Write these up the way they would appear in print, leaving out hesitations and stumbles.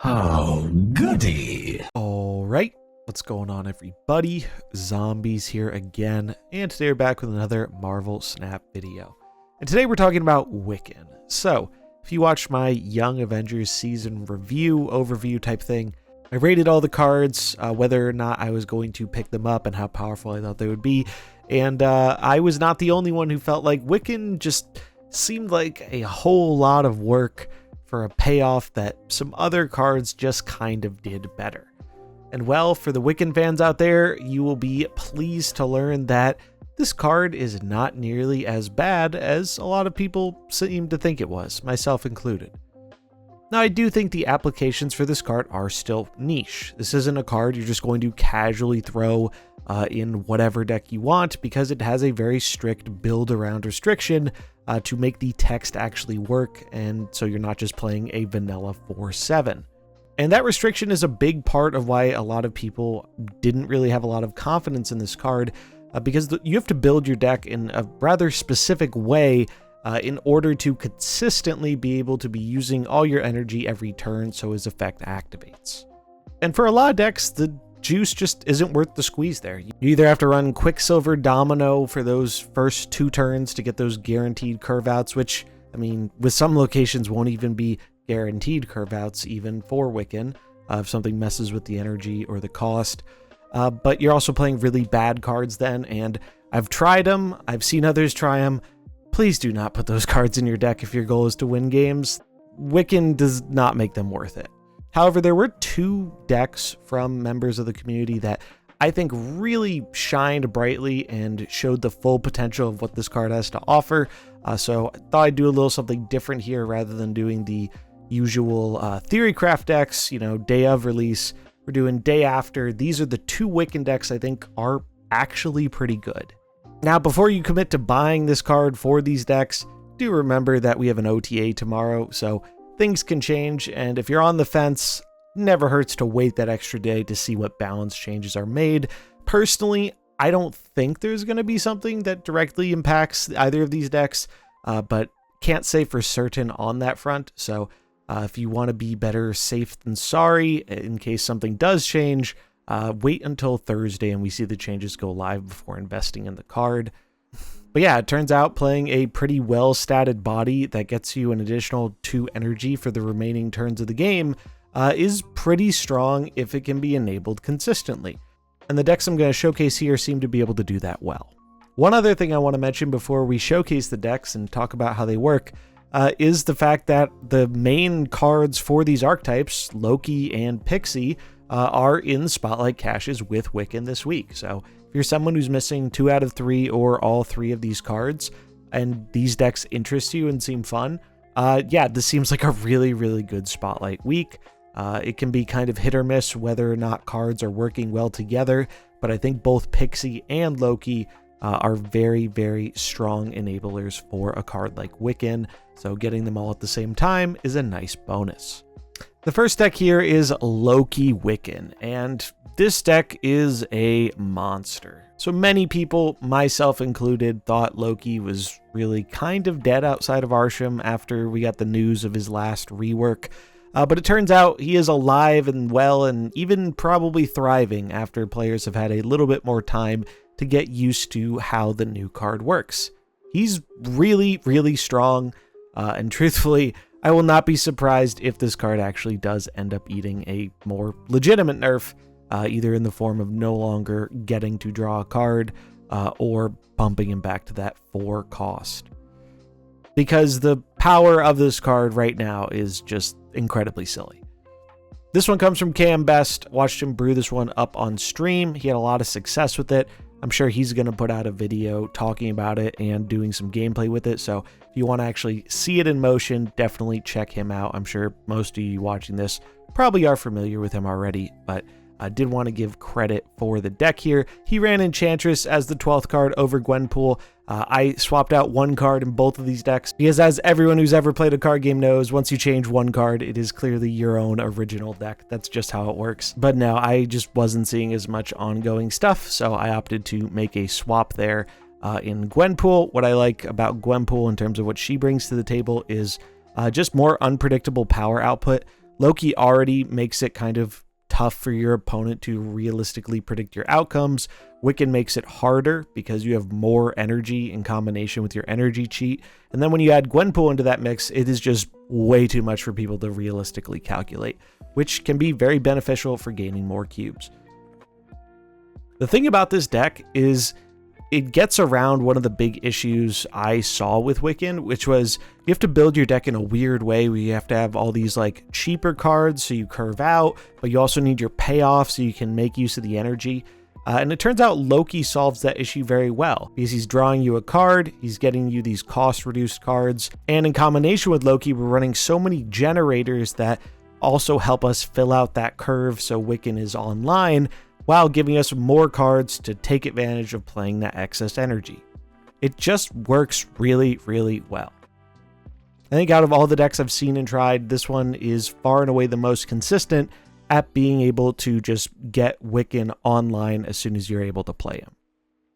Oh, goody. All right, what's going on, everybody? Zombies here again, and today we're back with another Marvel Snap video. And today we're talking about Wiccan. So, if you watched my Young Avengers season review, overview type thing, I rated all the cards, whether or not I was going to pick them up and how powerful I thought they would be. And I was not the only one who felt like Wiccan just seemed like a whole lot of work for a payoff that some other cards just kind of did better. And well, for the Wiccan fans out there, you will be pleased to learn that this card is not nearly as bad as a lot of people seem to think it was, myself included. Now, I do think the applications for this card are still niche. This isn't a card you're just going to casually throw in whatever deck you want, because it has a very strict build around restriction to make the text actually work, and so you're not just playing a vanilla 4/7. And that restriction is a big part of why a lot of people didn't really have a lot of confidence in this card, because you have to build your deck in a rather specific way in order to consistently be able to be using all your energy every turn so his effect activates. And for a lot of decks, the juice just isn't worth the squeeze there. You either have to run Quicksilver Domino for those first 2 turns to get those guaranteed curve outs, which, I mean, with some locations won't even be guaranteed curve outs even for Wiccan, if something messes with the energy or the cost. But you're also playing really bad cards then, and I've tried them, I've seen others try them. Please do not put those cards in your deck if your goal is to win games. Wiccan does not make them worth it. However, there were 2 decks from members of the community that I think really shined brightly and showed the full potential of what this card has to offer. So I thought I'd do a little something different here rather than doing the usual Theorycraft decks, day of release. We're doing day after. These are the 2 Wiccan decks I think are actually pretty good. Now, before you commit to buying this card for these decks, do remember that we have an OTA tomorrow, so things can change, and if you're on the fence, never hurts to wait that extra day to see what balance changes are made. Personally, I don't think there's going to be something that directly impacts either of these decks, but can't say for certain on that front. So if you want to be better safe than sorry in case something does change, wait until Thursday and we see the changes go live before investing in the card. But yeah, it turns out playing a pretty well-statted body that gets you an additional 2 energy for the remaining turns of the game is pretty strong if it can be enabled consistently. And the decks I'm going to showcase here seem to be able to do that well. One other thing I want to mention before we showcase the decks and talk about how they work is the fact that the main cards for these archetypes, Loki and Pixie, are in Spotlight caches with Wiccan this week. So if you're someone who's missing 2 out of 3 or all 3 of these cards, and these decks interest you and seem fun, yeah, this seems like a really, really good Spotlight week. It can be kind of hit or miss whether or not cards are working well together, but I think both Pixie and Loki are very, very strong enablers for a card like Wiccan, so getting them all at the same time is a nice bonus. The first deck here is Loki Wiccan, and this deck is a monster. So many people, myself included, thought Loki was really kind of dead outside of Arsham after we got the news of his last rework. But it turns out he is alive and well and even probably thriving after players have had a little bit more time to get used to how the new card works. He's really, really strong, and truthfully, I will not be surprised if this card actually does end up eating a more legitimate nerf, either in the form of no longer getting to draw a card or bumping him back to that 4 cost. Because the power of this card right now is just incredibly silly. This one comes from KMBest. Watched him brew this one up on stream. He had a lot of success with it. I'm sure he's going to put out a video talking about it and doing some gameplay with it. So if you want to actually see it in motion, definitely check him out. I'm sure most of you watching this probably are familiar with him already, but I did want to give credit for the deck here. He ran Enchantress as the 12th card over Gwenpool. I swapped out 1 card in both of these decks because, as everyone who's ever played a card game knows, once you change 1 card, it is clearly your own original deck. That's just how it works. But no, I just wasn't seeing as much ongoing stuff, so I opted to make a swap there in Gwenpool. What I like about Gwenpool in terms of what she brings to the table is just more unpredictable power output. Loki already makes it kind of tough for your opponent to realistically predict your outcomes. Wiccan makes it harder because you have more energy in combination with your energy cheat. And then when you add Gwenpool into that mix, it is just way too much for people to realistically calculate, which can be very beneficial for gaining more cubes. The thing about this deck is it gets around one of the big issues I saw with Wiccan, which was you have to build your deck in a weird way where you have to have all these like cheaper cards so you curve out, but you also need your payoff so you can make use of the energy. And it turns out Loki solves that issue very well because he's drawing you a card, he's getting you these cost reduced cards, and in combination with Loki, we're running so many generators that also help us fill out that curve so Wiccan is online, while giving us more cards to take advantage of playing that excess energy. It just works really, really well. I think out of all the decks I've seen and tried, this one is far and away the most consistent at being able to just get Wiccan online as soon as you're able to play him.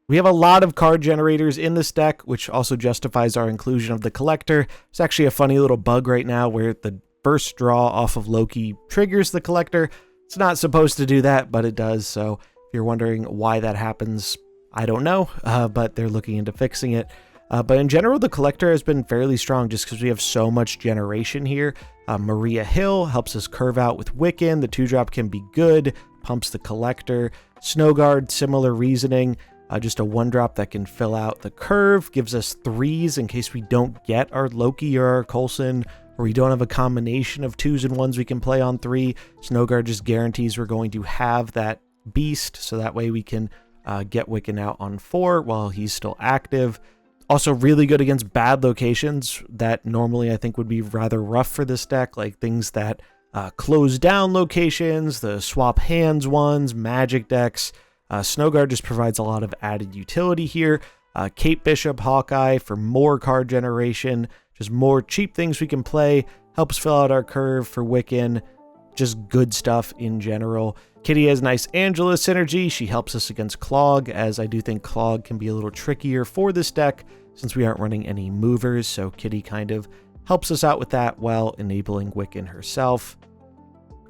We have a lot of card generators in this deck, which also justifies our inclusion of the collector. It's actually a funny little bug right now where the first draw off of Loki triggers the collector. It's not supposed to do that, but it does. So if you're wondering why that happens, I don't know, but they're looking into fixing it. But in general, the collector has been fairly strong just because we have so much generation here. Maria Hill helps us curve out with Wiccan. The 2-drop can be good, pumps the collector. Snowguard, similar reasoning. Just a 1-drop that can fill out the curve, gives us 3s in case we don't get our Loki or our Coulson, or we don't have a combination of 2s and 1s we can play on 3. Snowguard just guarantees we're going to have that beast, so that way we can get Wiccan out on 4 while he's still active. Also really good against bad locations that normally I think would be rather rough for this deck, like things that close down locations, the swap hands ones, magic decks. Snowguard just provides a lot of added utility here. Kate Bishop, Hawkeye for more card generation, just more cheap things we can play, helps fill out our curve for Wiccan, just good stuff in general. Kitty has nice Angela synergy. She helps us against Clog, as I do think Clog can be a little trickier for this deck since we aren't running any movers, so Kitty kind of helps us out with that while enabling Wiccan herself.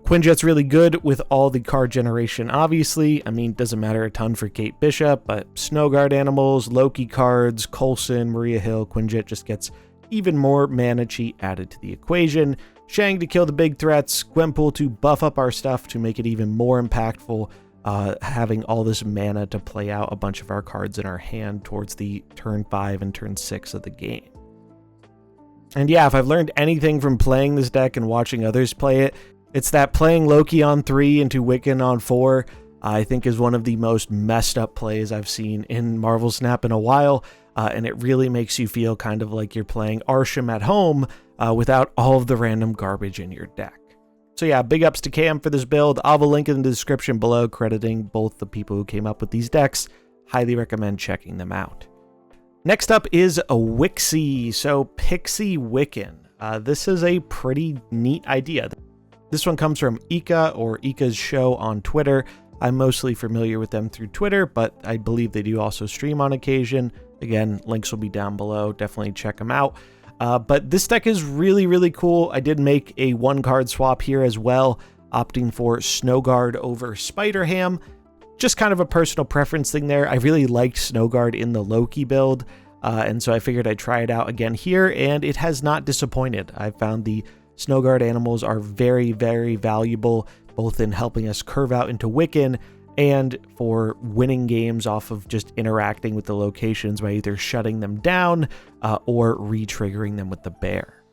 Quinjet's really good with all the card generation, obviously. I mean, doesn't matter a ton for Kate Bishop, but Snowguard animals, Loki cards, Coulson, Maria Hill, Quinjet just gets even more mana cheat added to the equation. Shang to kill the big threats, Gwenpool to buff up our stuff to make it even more impactful, having all this mana to play out a bunch of our cards in our hand towards the turn 5 and turn 6 of the game. And yeah, if I've learned anything from playing this deck and watching others play it, it's that playing Loki on 3 into Wiccan on 4, I think is one of the most messed up plays I've seen in Marvel Snap in a while, and it really makes you feel kind of like you're playing Arsham at home without all of the random garbage in your deck. So yeah, big ups to KM for this build. I'll have a link in the description below crediting both the people who came up with these decks. Highly recommend checking them out. Next up is a Wixie, so Pixie Wiccan. This is a pretty neat idea. This one comes from Ika, or Ika's Show on Twitter. I'm mostly familiar with them through Twitter, but I believe they do also stream on occasion. Again, links will be down below. Definitely check them out. But this deck is really, really cool. I did make a 1-card swap here as well, opting for Snowguard over Spider-Ham. Just kind of a personal preference thing there. I really liked Snowguard in the Loki build, and so I figured I'd try it out again here, and it has not disappointed. I found the Snowguard animals are very, very valuable, both in helping us curve out into Wiccan and for winning games off of just interacting with the locations by either shutting them down or re-triggering them with the bear.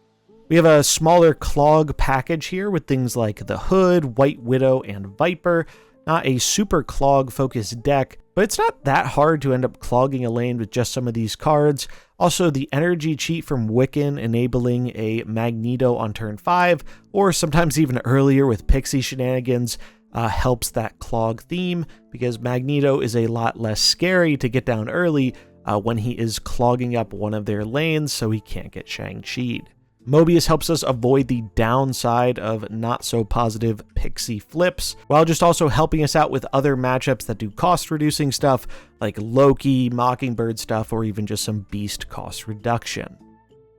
We have a smaller Clog package here with things like the Hood, White Widow, and Viper. Not a super Clog-focused deck, but it's not that hard to end up clogging a lane with just some of these cards. Also, the energy cheat from Wiccan enabling a Magneto on turn 5, or sometimes even earlier with Pixie shenanigans, helps that Clog theme, because Magneto is a lot less scary to get down early when he is clogging up one of their lanes so he can't get Shang-Chi'd. Mobius helps us avoid the downside of not-so-positive Pixie flips, while just also helping us out with other matchups that do cost-reducing stuff, like Loki, Mockingbird stuff, or even just some beast cost reduction.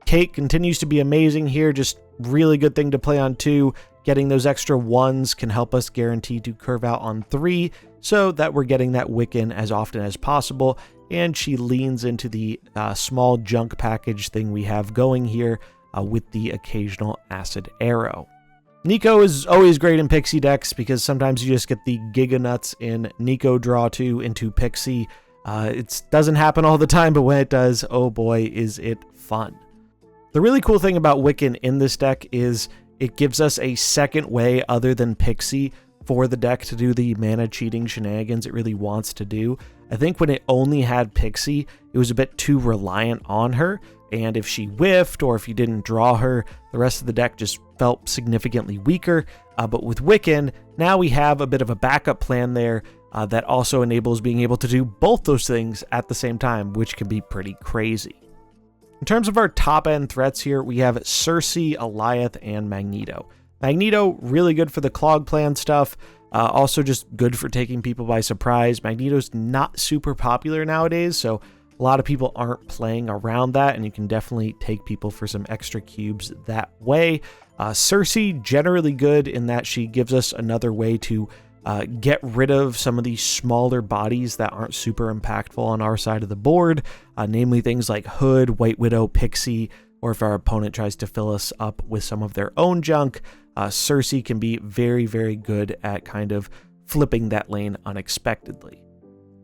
Kate continues to be amazing here, just really good thing to play on 2, Getting those extra 1s can help us guarantee to curve out on 3 so that we're getting that Wiccan as often as possible. And she leans into the small junk package thing we have going here with the occasional acid arrow. Nico is always great in Pixie decks because sometimes you just get the Giga Nuts in Nico draw 2 into Pixie. It doesn't happen all the time, but when it does, oh boy, is it fun. The really cool thing about Wiccan in this deck is it gives us a second way other than Pixie for the deck to do the mana cheating shenanigans it really wants to do. I think when it only had Pixie, it was a bit too reliant on her, and if she whiffed or if you didn't draw her, the rest of the deck just felt significantly weaker. But with Wiccan, now we have a bit of a backup plan there that also enables being able to do both those things at the same time, which can be pretty crazy. In terms of our top-end threats here, we have Cersei, Alioth, and Magneto. Magneto, really good for the clog plan stuff, also just good for taking people by surprise. Magneto's not super popular nowadays, so a lot of people aren't playing around that, and you can definitely take people for some extra cubes that way. Cersei, generally good in that she gives us another way to get rid of some of these smaller bodies that aren't super impactful on our side of the board, namely things like Hood, White Widow, Pixie, or if our opponent tries to fill us up with some of their own junk, Cersei can be very, very good at kind of flipping that lane unexpectedly.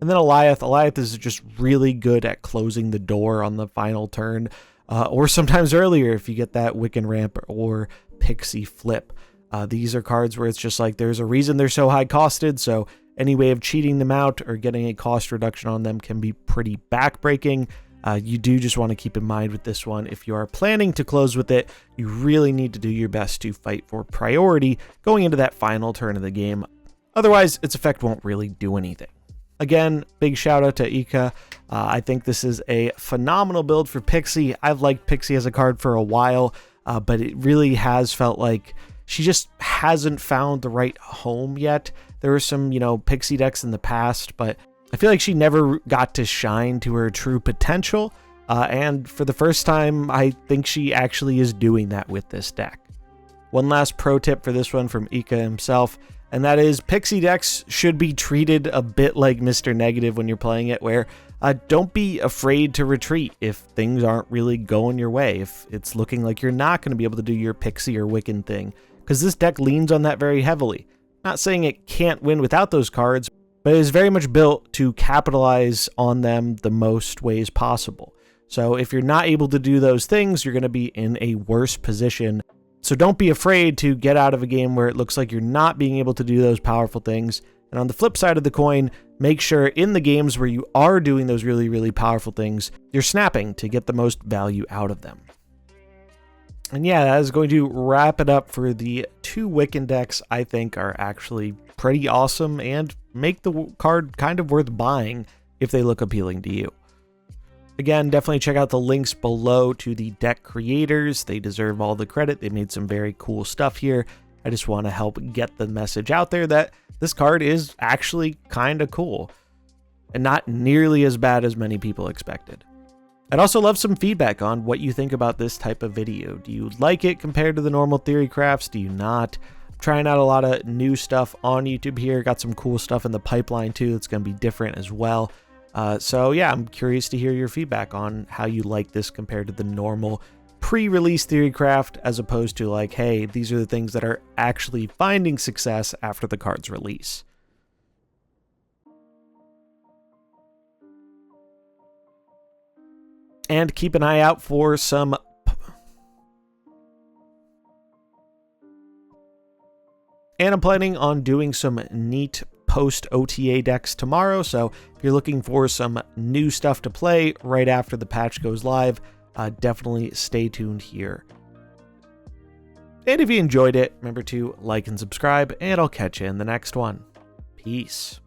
And then Alioth is just really good at closing the door on the final turn, or sometimes earlier if you get that Wiccan ramp or Pixie flip. These are cards where it's just like there's a reason they're so high costed, so any way of cheating them out or getting a cost reduction on them can be pretty backbreaking. You do just want to keep in mind with this one, if you are planning to close with it, you really need to do your best to fight for priority going into that final turn of the game. Otherwise, its effect won't really do anything. Again, big shout out to Ika. I think this is a phenomenal build for Pixie. I've liked Pixie as a card for a while, but it really has felt like she just hasn't found the right home yet. There were some, Pixie decks in the past, but I feel like she never got to shine to her true potential. And for the first time, I think she actually is doing that with this deck. One last pro tip for this one from Ika himself, and that is Pixie decks should be treated a bit like Mr. Negative when you're playing it, where don't be afraid to retreat if things aren't really going your way, if it's looking like you're not going to be able to do your Pixie or Wiccan thing, because this deck leans on that very heavily. Not saying it can't win without those cards, but it is very much built to capitalize on them the most ways possible. So if you're not able to do those things, you're going to be in a worse position. So don't be afraid to get out of a game where it looks like you're not being able to do those powerful things. And on the flip side of the coin, make sure in the games where you are doing those really, really powerful things, you're snapping to get the most value out of them. And yeah, that is going to wrap it up for the 2 Wiccan decks I think are actually pretty awesome and make the card kind of worth buying if they look appealing to you. Again, definitely check out the links below to the deck creators. They deserve all the credit. They made some very cool stuff here. I just want to help get the message out there that this card is actually kind of cool and not nearly as bad as many people expected. I'd also love some feedback on what you think about this type of video. Do you like it compared to the normal theory crafts? Do you not? I'm trying out a lot of new stuff on YouTube here. Got some cool stuff in the pipeline too that's going to be different as well. So yeah, I'm curious to hear your feedback on how you like this compared to the normal pre-release theory craft, as opposed to like, hey, these are the things that are actually finding success after the card's release. And keep an eye out for some I'm planning on doing some neat post OTA decks tomorrow, so if you're looking for some new stuff to play right after the patch goes live, definitely stay tuned here. And if you enjoyed it, remember to like and subscribe, and I'll catch you in the next one. Peace.